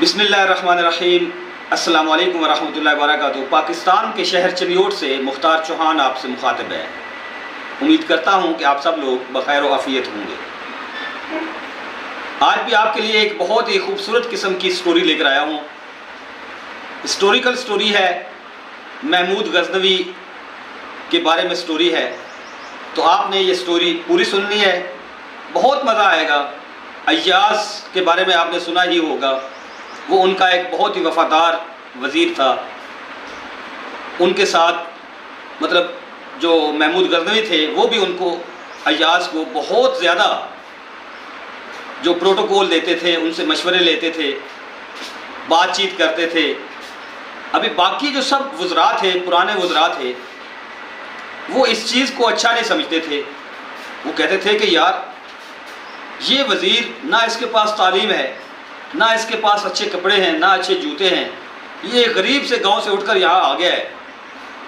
بسم اللہ الرحمن الرحیم۔ السلام علیکم ورحمۃ اللہ وبرکاتہ۔ پاکستان کے شہر چنیوٹ سے مختار چوہان آپ سے مخاطب ہے۔ امید کرتا ہوں کہ آپ سب لوگ بخیر و عافیت ہوں گے۔ آج بھی آپ کے لیے ایک بہت ہی خوبصورت قسم کی سٹوری لے کر آیا ہوں۔ ہسٹوریکل سٹوری ہے، محمود غزنوی کے بارے میں سٹوری ہے، تو آپ نے یہ سٹوری پوری سننی ہے، بہت مزہ آئے گا۔ ایاز کے بارے میں آپ نے سنا ہی ہوگا، وہ ان کا ایک بہت ہی وفادار وزیر تھا۔ ان کے ساتھ مطلب جو محمود غزنوی تھے وہ بھی ان کو ایاز کو بہت زیادہ جو پروٹوکول دیتے تھے، ان سے مشورے لیتے تھے، بات چیت کرتے تھے۔ ابھی باقی جو سب وزراء تھے، پرانے وزراء تھے، وہ اس چیز کو اچھا نہیں سمجھتے تھے۔ وہ کہتے تھے کہ یار یہ وزیر، نہ اس کے پاس تعلیم ہے، نہ اس کے پاس اچھے کپڑے ہیں، نہ اچھے جوتے ہیں، یہ غریب سے گاؤں سے اٹھ کر یہاں آ گیا ہے۔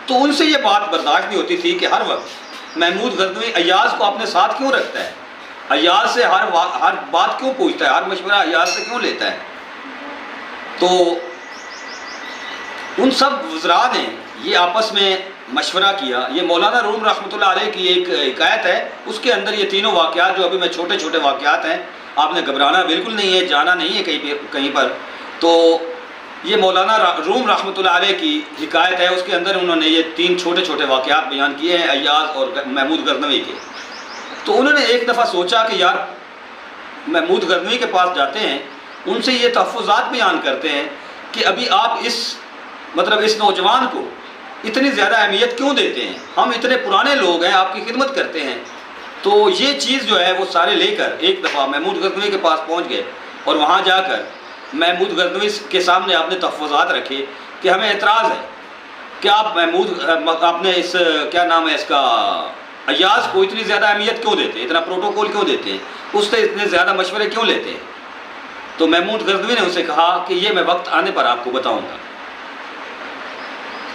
تو ان سے یہ بات برداشت نہیں ہوتی تھی کہ ہر وقت محمود غزنوی ایاز کو اپنے ساتھ کیوں رکھتا ہے، ایاز سے ہر بات کیوں پوچھتا ہے، ہر مشورہ ایاز سے کیوں لیتا ہے۔ تو ان سب وزراء نے یہ آپس میں مشورہ کیا۔ یہ مولانا روم رحمۃ اللہ علیہ کی ایک حکایت ہے، اس کے اندر یہ تینوں واقعات جو ابھی میں چھوٹے چھوٹے واقعات ہیں، آپ نے گھبرانا بالکل نہیں ہے، جانا نہیں ہے کہیں پر۔ تو یہ مولانا روم رحمۃ اللہ علیہ کی حکایت ہے، اس کے اندر انہوں نے یہ تین چھوٹے چھوٹے واقعات بیان کیے ہیں ایاز اور محمود غزنوی کے۔ تو انہوں نے ایک دفعہ سوچا کہ یار محمود غزنوی کے پاس جاتے ہیں، ان سے یہ تحفظات بیان کرتے ہیں کہ ابھی آپ اس نوجوان کو اتنی زیادہ اہمیت کیوں دیتے ہیں، ہم اتنے پرانے لوگ ہیں، آپ کی خدمت کرتے ہیں۔ تو یہ چیز جو ہے وہ سارے لے کر ایک دفعہ محمود غزنوی کے پاس پہنچ گئے، اور وہاں جا کر محمود غزنوی کے سامنے آپ نے تحفظات رکھے کہ ہمیں اعتراض ہے کہ آپ نے اس کیا نام ہے اس کا ایاز کو اتنی زیادہ اہمیت کیوں دیتے ہیں، اتنا پروٹوکول کیوں دیتے ہیں، اس سے اتنے زیادہ مشورے کیوں لیتے ہیں۔ تو محمود غزنوی نے اسے کہا کہ یہ میں وقت آنے پر آپ کو بتاؤں گا۔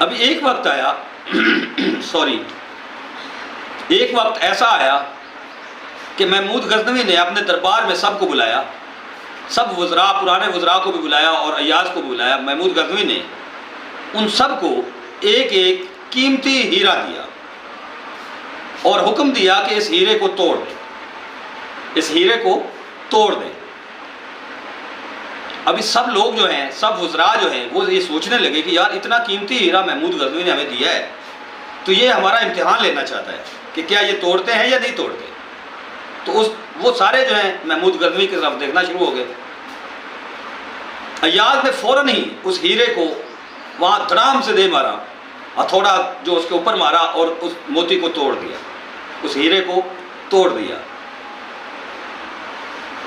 ابھی ایک وقت آیا ایک وقت ایسا آیا کہ محمود غزنوی نے اپنے دربار میں سب کو بلایا، سب وزراء، پرانے وزراء کو بھی بلایا اور ایاز کو بھی بلایا۔ محمود غزنوی نے ان سب کو ایک ایک قیمتی ہیرا دیا اور حکم دیا کہ اس ہیرے کو توڑ دیں، اس ہیرے کو توڑ دیں۔ ابھی سب لوگ جو ہیں، سب وزراء جو ہیں، وہ یہ سوچنے لگے کہ یار اتنا قیمتی ہیرا محمود غزنوی نے ہمیں دیا ہے، تو یہ ہمارا امتحان لینا چاہتا ہے کہ کیا یہ توڑتے ہیں یا نہیں توڑتے۔ تو وہ سارے جو ہیں محمود غزنوی کی طرف دیکھنا شروع ہو گئے۔ ایاز نے فوراً ہی اس ہیرے کو وہاں دھڑام سے دے مارا، ہتھوڑا جو اس کے اوپر مارا اور اس موتی کو توڑ دیا، اس ہیرے کو توڑ دیا۔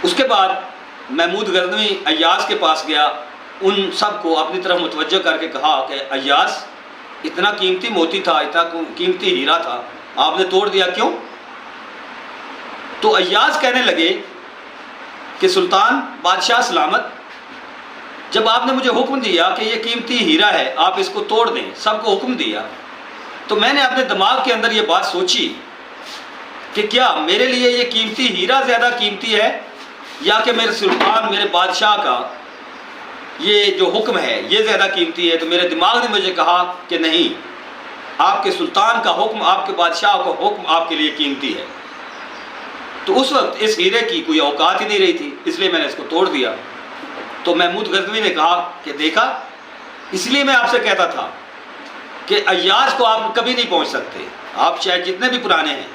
اس کے بعد محمود غزنوی ایاز کے پاس گیا، ان سب کو اپنی طرف متوجہ کر کے کہا کہ ایاز اتنا قیمتی موتی تھا، اتنا قیمتی ہیرا تھا، آپ نے توڑ دیا، کیوں؟ تو ایاز کہنے لگے کہ سلطان بادشاہ سلامت، جب آپ نے مجھے حکم دیا کہ یہ قیمتی ہیرا ہے، آپ اس کو توڑ دیں، سب کو حکم دیا، تو میں نے اپنے دماغ کے اندر یہ بات سوچی کہ کیا میرے لیے یہ قیمتی ہیرا زیادہ قیمتی ہے یا کہ میرے سلطان، میرے بادشاہ کا یہ جو حکم ہے یہ زیادہ قیمتی ہے۔ تو میرے دماغ نے مجھے کہا کہ نہیں، آپ کے سلطان کا حکم، آپ کے بادشاہ کا حکم آپ کے لیے قیمتی ہے۔ تو اس وقت اس ہیرے کی کوئی اوقات ہی نہیں رہی تھی، اس لیے میں نے اس کو توڑ دیا۔ تو محمود غزنوی نے کہا کہ دیکھا، اس لیے میں آپ سے کہتا تھا کہ ایاز کو آپ کبھی نہیں پہنچ سکتے، آپ چاہے جتنے بھی پرانے ہیں،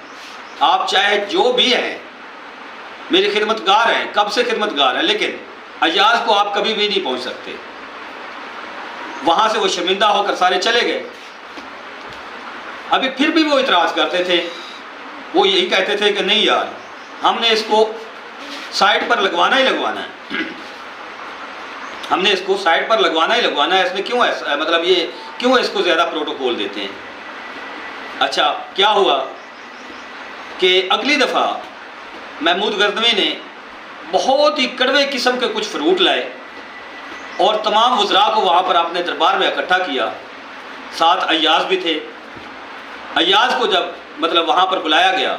آپ چاہے جو بھی ہیں، میری خدمتگار ہیں، کب سے خدمتگار ہیں، لیکن ایاز کو آپ کبھی بھی نہیں پہنچ سکتے۔ وہاں سے وہ شرمندہ ہو کر سارے چلے گئے۔ ابھی پھر بھی وہ اعتراض کرتے تھے، وہ یہی کہتے تھے کہ نہیں یار، ہم نے اس کو سائٹ پر لگوانا ہی لگوانا ہے، ہم نے اس کو سائٹ پر لگوانا ہی لگوانا ہے، اس میں کیوں ایسا، یہ کیوں اس کو زیادہ پروٹوکول دیتے ہیں۔ اچھا کیا ہوا کہ اگلی دفعہ محمود غزنوی نے بہت ہی کڑوے قسم کے کچھ فروٹ لائے اور تمام وزراء کو وہاں پر اپنے دربار میں اکٹھا کیا، ساتھ ایاز بھی تھے۔ ایاز کو جب وہاں پر بلایا گیا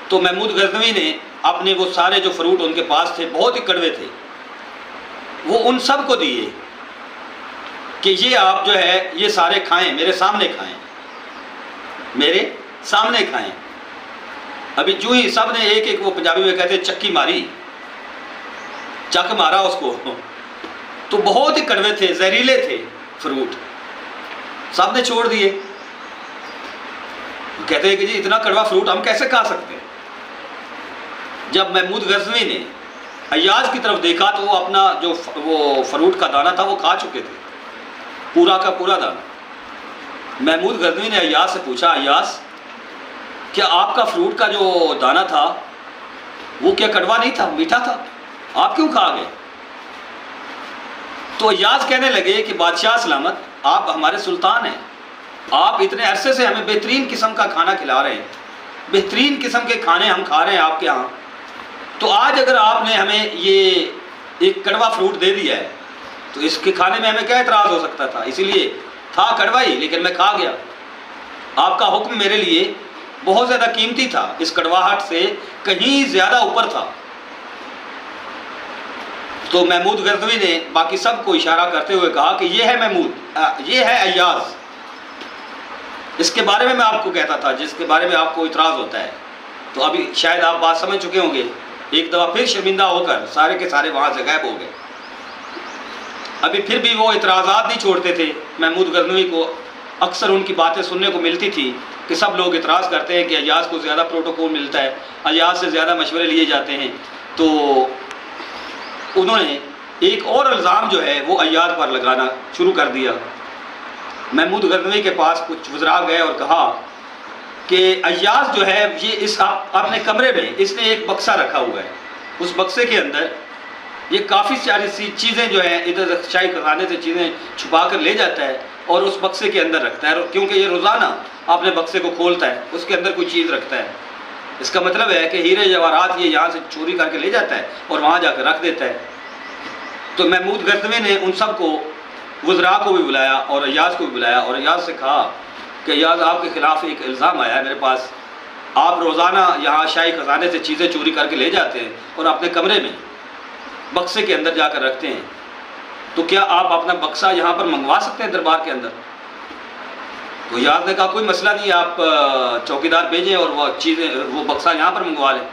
تو محمود غزنوی نے اپنے وہ سارے جو فروٹ ان کے پاس تھے، بہت ہی کڑوے تھے، وہ ان سب کو دیے کہ یہ آپ جو ہے یہ سارے کھائیں، میرے سامنے کھائیں، میرے سامنے کھائیں۔ ابھی جو ہی سب نے ایک ایک، وہ پنجابی میں کہتے ہیں چکی ماری، چک مارا اس کو، تو بہت ہی کڑوے تھے، زہریلے تھے فروٹ، سب نے چھوڑ دیے۔ کہتے ہیں کہ جی اتنا کڑوا فروٹ ہم کیسے کھا سکتے ہیں؟ جب محمود غزنوی نے ایاز کی طرف دیکھا تو وہ اپنا جو وہ فروٹ کا دانہ تھا وہ کھا چکے تھے، پورا کا پورا دانہ۔ محمود غزنوی نے ایاز سے پوچھا، ایاز کیا آپ کا فروٹ کا جو دانہ تھا وہ کیا کڑوا نہیں تھا، میٹھا تھا، آپ کیوں کھا گئے؟ تو ایاز کہنے لگے کہ بادشاہ سلامت، آپ ہمارے سلطان ہیں، آپ اتنے عرصے سے ہمیں بہترین قسم کا کھانا کھلا رہے ہیں، بہترین قسم کے کھانے ہم کھا رہے ہیں آپ کے ہاں، تو آج اگر آپ نے ہمیں یہ ایک کڑوا فروٹ دے دیا ہے تو اس کے کھانے میں ہمیں کیا اعتراض ہو سکتا تھا؟ اسی لیے تھا کڑوا ہی لیکن میں کھا گیا، آپ کا حکم میرے لیے بہت زیادہ قیمتی تھا، اس کڑواہٹ سے کہیں زیادہ اوپر تھا۔ تو محمود غزنوی نے باقی سب کو اشارہ کرتے ہوئے کہا کہ یہ ہے محمود، یہ ہے ایاز، اس کے بارے میں آپ کو کہتا تھا، جس کے بارے میں آپ کو اعتراض ہوتا ہے۔ تو ابھی شاید آپ بات سمجھ چکے ہوں گے، ایک دفعہ پھر شرمندہ ہو کر سارے کے سارے وہاں سے غائب ہو گئے۔ ابھی پھر بھی وہ اعتراضات نہیں چھوڑتے تھے۔ محمود غزنوی کو اکثر ان کی باتیں سننے کو ملتی تھی کہ سب لوگ اعتراض کرتے ہیں کہ ایاز کو زیادہ پروٹوکول ملتا ہے، ایاز سے زیادہ مشورے لیے جاتے ہیں۔ تو انہوں نے ایک اور الزام جو ہے وہ ایاز پر لگانا شروع کر دیا۔ محمود غزنوی کے پاس کچھ وزراء گئے اور کہا کہ ایاز جو ہے یہ اس اپنے کمرے میں اس نے ایک بکسہ رکھا ہوا ہے، اس بکسے کے اندر یہ کافی ساری سی چیزیں جو ہیں ادھر شاہی خزانے سے چیزیں چھپا کر لے جاتا ہے اور اس بکسے کے اندر رکھتا ہے، کیونکہ یہ روزانہ اپنے بکسے کو کھولتا ہے، اس کے اندر کوئی چیز رکھتا ہے۔ اس کا مطلب ہے کہ ہیرے جواہرات یہ یہاں سے چوری کر کے لے جاتا ہے اور وہاں جا کر رکھ دیتا ہے۔ تو محمود غزنوی نے ان سب کو، وزراء کو بھی بلایا اور ایاز کو بھی بلایا اور ایاز سے کہا کہ ایاز آپ کے خلاف ایک الزام آیا ہے میرے پاس، آپ روزانہ یہاں شاہی خزانے سے چیزیں چوری کر کے لے جاتے ہیں اور اپنے کمرے میں بکسے کے اندر جا کر رکھتے ہیں، تو کیا آپ اپنا بکسہ یہاں پر منگوا سکتے ہیں دربار کے اندر؟ تو ایاز نے کہا کوئی مسئلہ نہیں، آپ چوکیدار بھیجیں اور وہ بکسہ یہاں پر منگوا لیں۔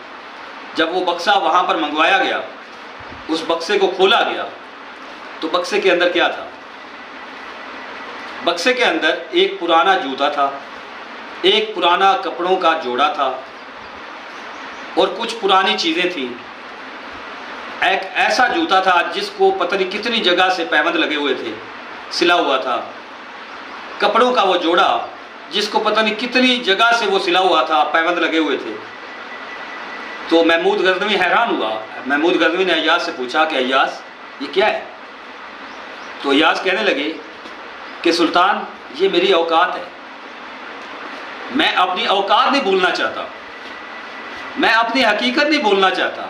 جب وہ بکسہ وہاں پر منگوایا گیا، اس بکسے کو کھولا گیا تو بکسے کے اندر کیا تھا؟ بکسے کے اندر ایک پرانا جوتا تھا، ایک پرانا کپڑوں کا جوڑا تھا اور کچھ پرانی چیزیں تھیں۔ ایک ایسا جوتا تھا جس کو پتہ نہیں کتنی جگہ سے پیوند لگے ہوئے تھے، سلا ہوا تھا۔ کپڑوں کا وہ جوڑا جس کو پتہ نہیں کتنی جگہ سے وہ سلا ہوا تھا، پیوند لگے ہوئے تھے۔ تو محمود غزنوی حیران ہوا۔ محمود غزنوی نے ایاز سے پوچھا کہ ایاز یہ کیا ہے؟ تو ایاز کہنے لگے کہ سلطان یہ میری اوقات ہے، میں اپنی اوقات نہیں بھولنا چاہتا، میں اپنی حقیقت نہیں بھولنا چاہتا۔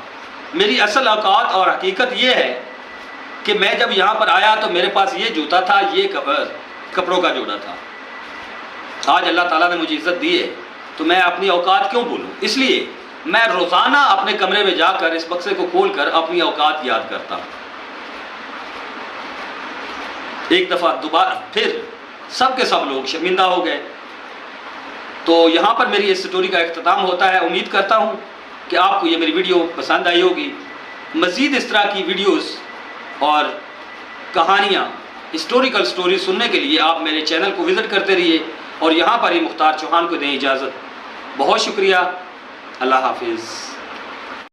میری اصل اوقات اور حقیقت یہ ہے کہ میں جب یہاں پر آیا تو میرے پاس یہ جوتا تھا، یہ کپڑوں کا جوڑا تھا۔ آج اللہ تعالیٰ نے مجھے عزت دی ہے تو میں اپنی اوقات کیوں بھولوں؟ اس لیے میں روزانہ اپنے کمرے میں جا کر اس بکسے کو کھول کر اپنی اوقات یاد کرتا ہوں۔ ایک دفعہ دوبارہ پھر سب کے سب لوگ شرمندہ ہو گئے۔ تو یہاں پر میری اس سٹوری کا اختتام ہوتا ہے۔ امید کرتا ہوں کہ آپ کو یہ میری ویڈیو پسند آئی ہوگی۔ مزید اس طرح کی ویڈیوز اور کہانیاں، ہسٹوریکل سٹوری سننے کے لیے آپ میرے چینل کو وزٹ کرتے رہیے اور یہاں پر ہی مختار چوہان کو دیں اجازت۔ بہت شکریہ، اللہ حافظ۔